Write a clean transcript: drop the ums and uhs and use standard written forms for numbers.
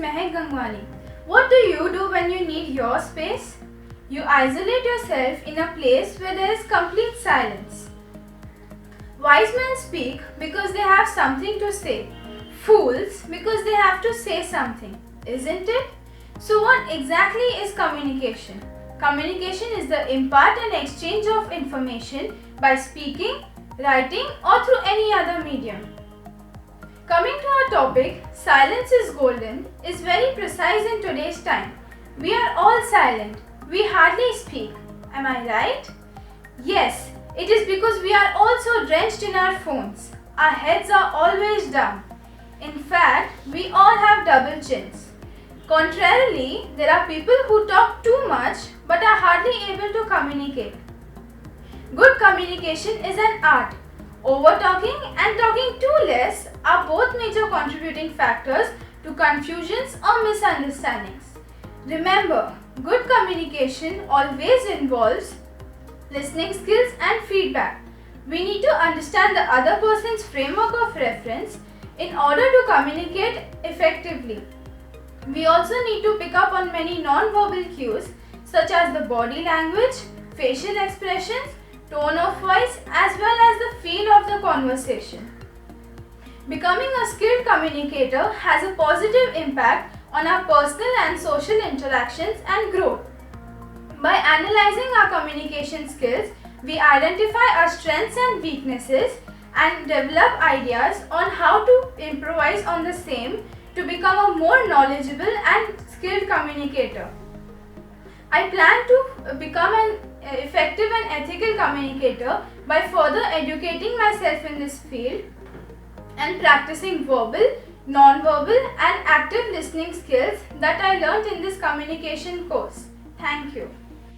Maehekk Gangwaanii. What do you do when you need your space? You isolate yourself in a place where there is complete silence. Wise men speak because they have something to say. Fools because they have to say something, isn't it? So what exactly is communication? Communication is the impart and exchange of information by speaking, writing or through any other medium. Coming to our topic, silence is golden, is very precise in today's time. We are all silent. We hardly speak. Am I right? Yes, it is because we are also drenched in our phones. Our heads are always down. In fact, we all have double chins. Contrarily, there are people who talk too much but are hardly able to communicate. Good communication is an art. Over-talking and talking too less are both major contributing factors to confusions or misunderstandings. Remember, good communication always involves listening skills and feedback. We need to understand the other person's framework of reference in order to communicate effectively. We also need to pick up on many non-verbal cues such as the body language, facial expressions, tone of voice as well as the feel of the conversation. Becoming a skilled communicator has a positive impact on our personal and social interactions and growth. By analyzing our communication skills, we identify our strengths and weaknesses and develop ideas on how to improvise on the same to become a more knowledgeable and skilled communicator. I plan to become an effective and ethical communicator by further educating myself in this field and practicing verbal, non-verbal and active listening skills that I learnt in this communication course. Thank you.